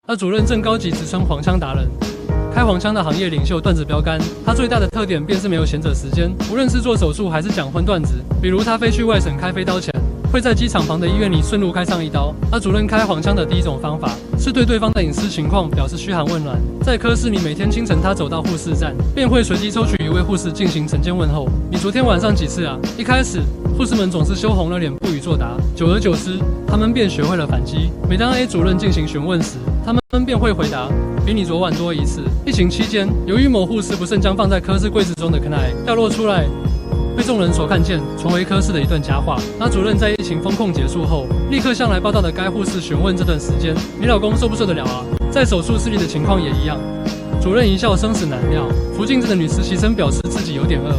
而主任正高级职称黄腔达人。开黄腔的行业领袖段子标杆，他最大的特点便是没有闲着时间，无论是做手术还是讲荤段子。比如他飞去外省开飞刀前，会在机场旁的医院里顺路开上一刀。而主任开黄腔的第一种方法，是对对方的隐私情况表示嘘寒问暖。在科室里，每天清晨他走到护士站，便会随机抽取一位护士进行晨间问候。你昨天晚上几次啊？一开始，护士们总是羞红了脸不予作答，久而久之，他们便学会了反击。每当 A 主任进行询问时，他们便会回答，比你昨晚多一次。疫情期间，由于某护士不慎将放在科室柜子中的可奶掉落出来，被众人所看见，成为科室的一段佳话。那主任在疫情封控结束后，立刻向来报道的该护士询问这段时间，你老公受不受得了啊？在手术室里的情况也一样。主任一笑，生死难料。扶镜子的女实习生表示自己有点饿，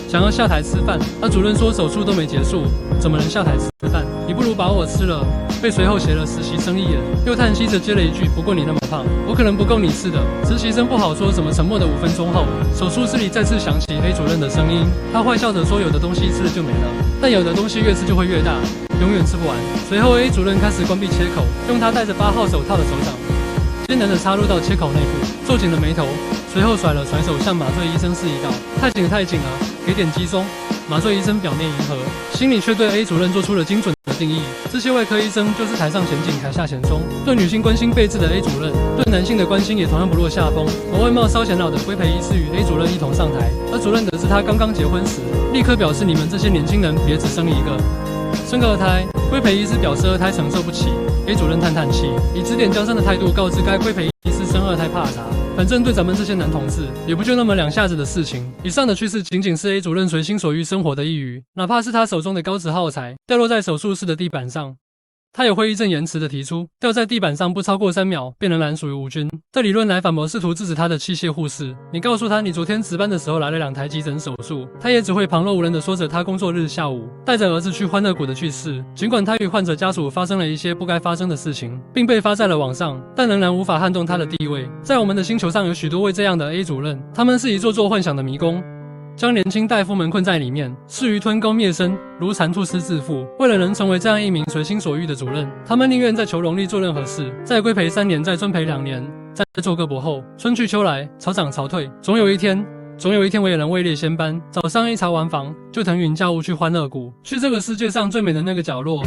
想要下台吃饭。而主任说手术都没结束，怎么能下台吃饭？你不如把我吃了。被随后斜了实习生一眼，又叹息着接了一句：不过你那么胖，我可能不够你吃的。实习生不好说什么，沉默的5分钟后，手术室里再次响起 A 主任的声音。他坏笑着说：有的东西吃了就没了，但有的东西越吃就会越大，永远吃不完。随后 A 主任开始关闭切口，用他戴着8号手套的手掌艰难地插入到切口内部，皱紧了眉头，随后甩了甩手向麻醉医生示意道：太紧了太紧了，给点肌松。麻醉医生表面迎合，心里却对 A 主任做出了精准的定义。这些外科医生就是台上前紧，台下前松。对女性关心备至的 A 主任，对男性的关心也同样不落下风。某外貌稍显老的规培医师与 A 主任一同上台，而主任得知他刚刚结婚时，立刻表示：你们这些年轻人别只生一个，生个2胎。规培医师表示2胎承受不起。A 主任叹叹气，以指点江山的态度告知该规培医师生2胎怕啥。反正对咱们这些男同志，也不就那么2下子的事情。以上的趋势仅仅是 A 主任随心所欲生活的一隅，哪怕是他手中的高值耗材掉落在手术室的地板上，他也会义正言辞地提出，掉在地板上不超过3秒，便仍然属于无菌。这理论来反驳试图制止他的器械护士。你告诉他，你昨天值班的时候来了2台急诊手术，他也只会旁若无人地说着他工作日下午带着儿子去欢乐谷的趣事。尽管他与患者家属发生了一些不该发生的事情，并被发在了网上，但仍然无法撼动他的地位。在我们的星球上有许多位这样的 A 主任，他们是一座座幻想的迷宫，将年轻大夫们困在里面，誓于吞功灭身，如蚕吐丝致富。为了能成为这样一名随心所欲的主任，他们宁愿在求荣利做任何事，在规培3年，在尊培2年，在做个博后。春去秋来，草长潮退，总有一天，我也能位列仙班。早上一查完房，就腾云驾雾去欢乐谷，去这个世界上最美的那个角落。